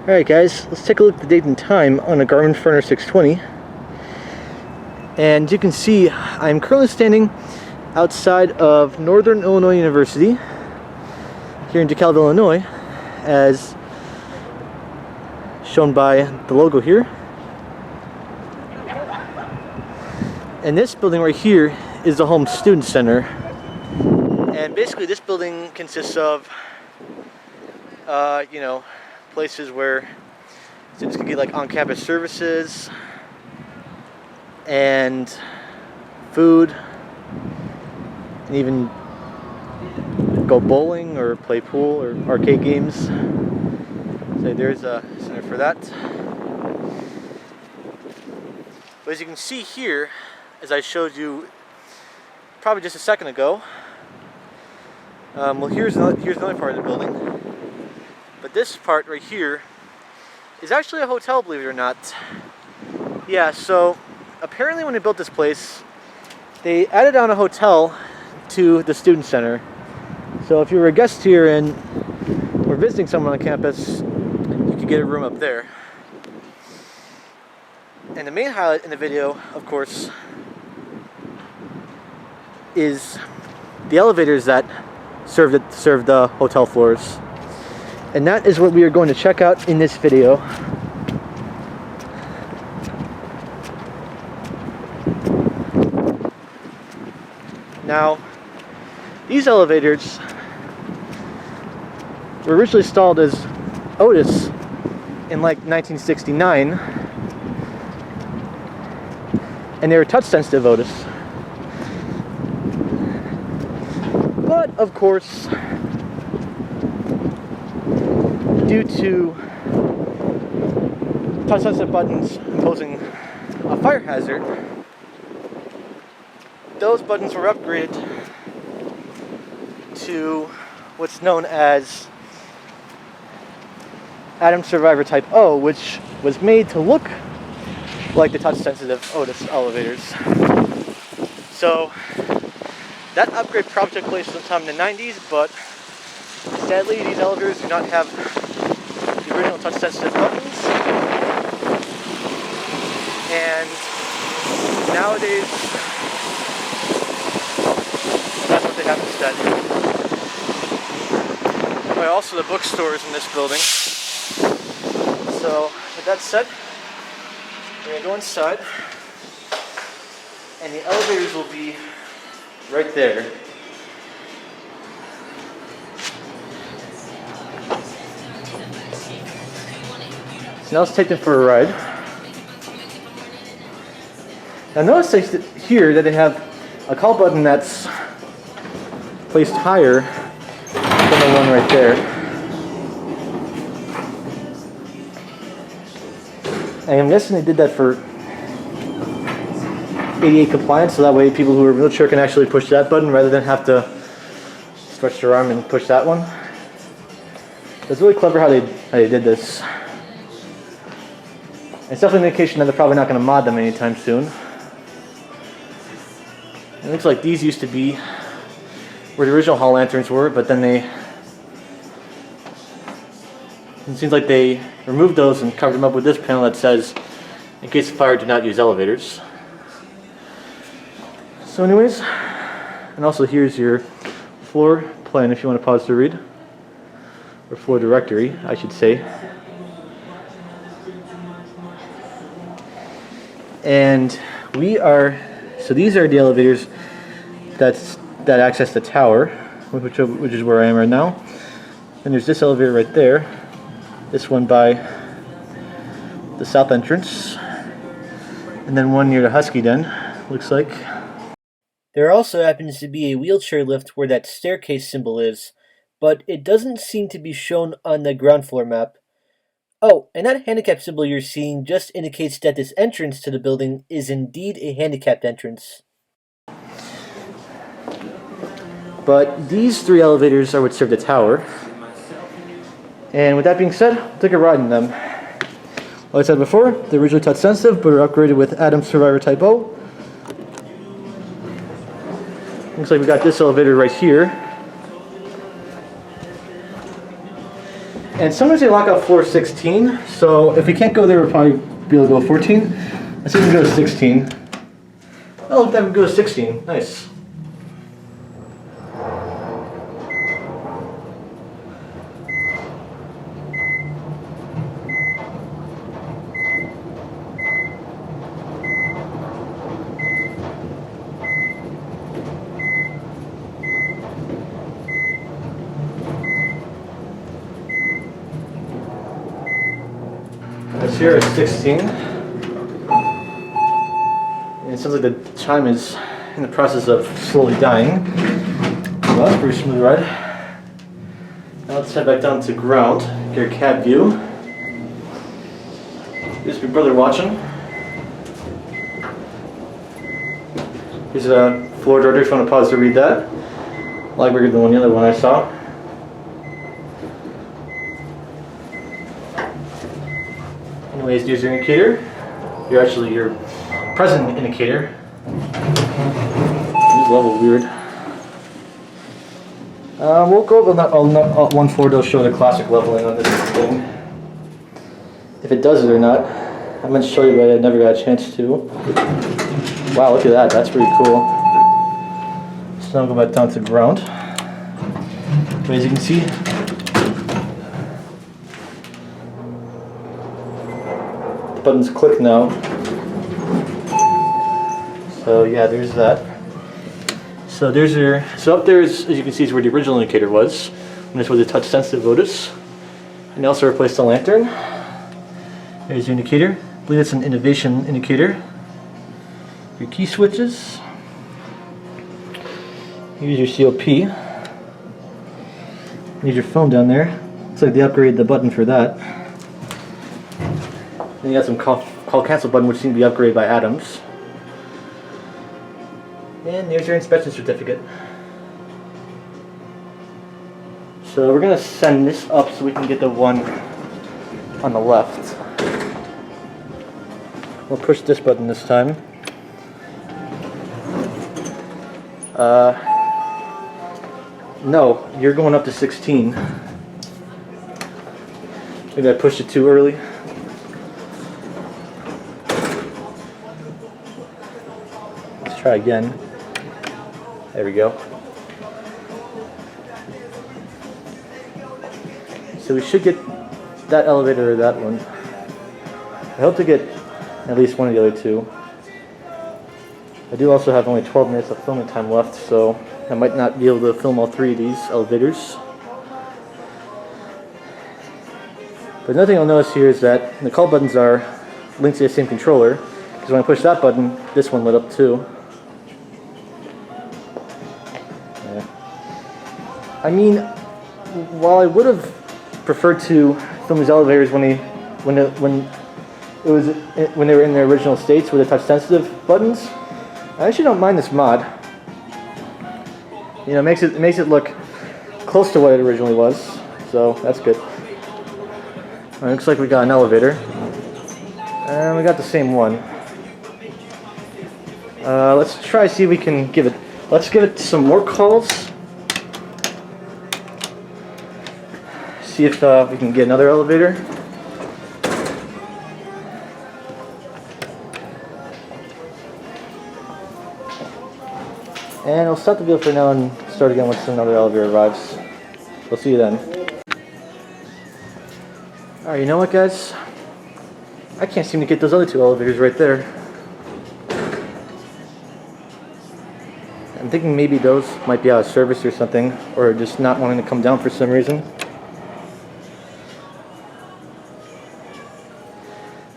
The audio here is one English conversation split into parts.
Alright guys, let's take a look at the date and time on a Garmin Forerunner 620. And you can see I'm currently standing outside of Northern Illinois University here in DeKalb, Illinois, as shown by the logo here. And this building right here is the Holmes Student Center. And basically this building consists of places where students can get like on-campus services and food, and even go bowling or play pool or arcade games. So there's a center for that. But as you can see here, as I showed you probably just a second ago, well, here's another part of the building. But this part right here is actually a hotel, believe it or not. Yeah, so apparently when they built this place, they added on a hotel to the student center. So if you were a guest here and were visiting someone on campus, you could get a room up there. And the main highlight in the video, of course, is the elevators that serve the hotel floors. And that is what we are going to check out in this video. Now, these elevators were originally installed as Otis in like 1969, and they were touch sensitive Otis. But of course, due to touch sensitive buttons imposing a fire hazard, those buttons were upgraded to what's known as Atom Survivor Type O, which was made to look like the touch sensitive Otis elevators. So that upgrade probably took place sometime in the 90s, but sadly these elevators do not have the original touch sensitive buttons. And nowadays that's what they have instead. Well, also the bookstores in this building. So with that said, we're going to go inside, and the elevators will be right there. So now let's take them for a ride. Now notice here that they have a call button that's placed higher than the one right there. And I'm guessing they did that for ADA compliance, so that way people who are in a wheelchair can actually push that button rather than have to stretch their arm and push that one. It's really clever how they did this. It's definitely an indication that they're probably not going to mod them anytime soon. It looks like these used to be where the original hall lanterns were, but then it seems like they removed those and covered them up with this panel that says, in case of fire, do not use elevators. So anyways, and also here's your floor plan if you want to pause to read, or floor directory, I should say. And so these are the elevators that access the tower, which is where I am right now. And there's this elevator right there, this one by the south entrance, and then one near the Husky Den, looks like. There also happens to be a wheelchair lift where that staircase symbol is, but it doesn't seem to be shown on the ground floor map. Oh, and that handicap symbol you're seeing just indicates that this entrance to the building is indeed a handicapped entrance. But these three elevators are what serve the tower. And with that being said, we'll take a ride in them. Like I said before, they're originally touch sensitive, but are upgraded with Atom Survivor Type O. Looks like we got this elevator right here. And sometimes they lock out floor 16, so if we can't go there, we'll probably be able to go 14. Let's see if we can go to 16. Oh, look, that would go to 16. Nice. That's here at 16. And it sounds like the chime is in the process of slowly dying. Well, that's pretty smooth ride. Now let's head back down to ground, get our cab view. Here's my brother watching. Here's a floor director if you want to pause to read that. A lot bigger than the other one I saw. Anyways, here's your indicator. You're actually your present indicator. This is level weird. We'll go over not 1.4 to show the classic leveling on this thing. If it does it or not. I meant to show you, but I never got a chance to. Wow, look at that. That's pretty cool. So now I'll go back down to ground. But as you can see, the buttons click now. So yeah, there's that. So there's your. So up there is, as you can see, is where the original indicator was. And this was a touch-sensitive Otis. And they also replaced the lantern. There's your indicator. I believe it's an innovation indicator. Your key switches. Here's your COP. Here's your phone down there. Looks like they upgraded the button for that. Then you got some call cancel button, which seemed to be upgraded by Adams. And there's your inspection certificate. So we're gonna send this up so we can get the one on the left. We'll push this button this time. No, you're going up to 16. Maybe I pushed it too early. Let's try again. There we go. So we should get that elevator or that one. I hope to get at least one of the other two. I do also have only 12 minutes of filming time left, so I might not be able to film all three of these elevators. But another thing I'll notice here is that the call buttons are linked to the same controller, because when I push that button, this one lit up too. Yeah. I mean, while I would have preferred to film these elevators when they were in their original states with the touch sensitive buttons, I actually don't mind this mod. You know, it makes it look close to what it originally was, so that's good. It looks like we got an elevator, and we got the same one. Let's try to see if we can give it. Let's give it some more calls. See if we can get another elevator. And we'll stop the video for now and start again once another elevator arrives. We'll see you then. Alright, you know what, guys? I can't seem to get those other two elevators right there. I'm thinking maybe those might be out of service or something, or just not wanting to come down for some reason.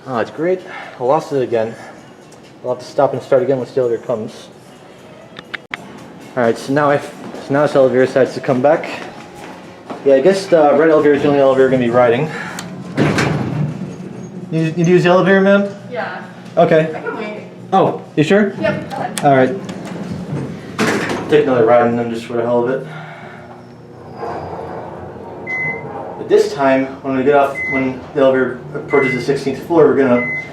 Oh, it's great. I lost it again. I'll have to stop and start again once the elevator comes. Alright, so now this elevator decides to come back. Yeah, I guess the red elevator is the only elevator we're going to be riding. You use the elevator, ma'am? Yeah. Okay. I can wait. Oh, you sure? Yep, go ahead. Alright. Take another ride and then just for the hell of it. But this time, when the elevator approaches the 16th floor, we're going to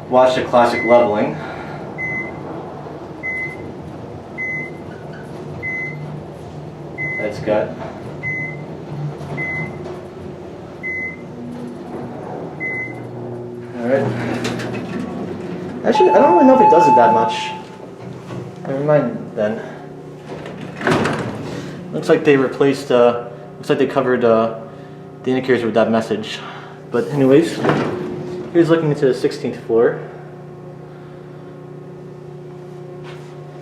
watch the classic leveling. It's got Alright. Actually, I don't really know if it does it that much. Never mind then. Looks like they replaced, looks like they covered the indicators with that message. But anyways, here's looking into the 16th floor,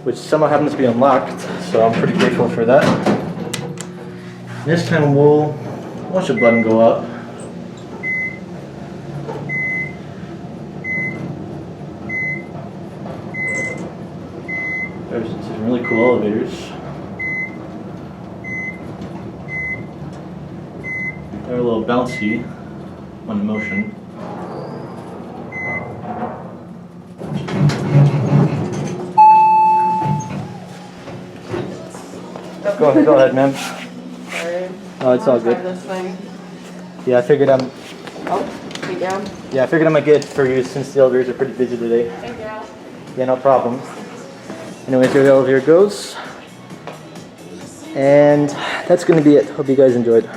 which somehow happens to be unlocked, so I'm pretty grateful for that. This time we'll watch the button go up. There's some really cool elevators. They're a little bouncy when motion. Go ahead, ma'am. Sorry. Oh, it's all good. This thing. Yeah, I figured Oh, be down. Yeah, I figured I might get it for you since the elevators are pretty busy today. Thank you. Yeah, no problem. Anyways, here the elevator goes. And that's gonna be it. Hope you guys enjoyed.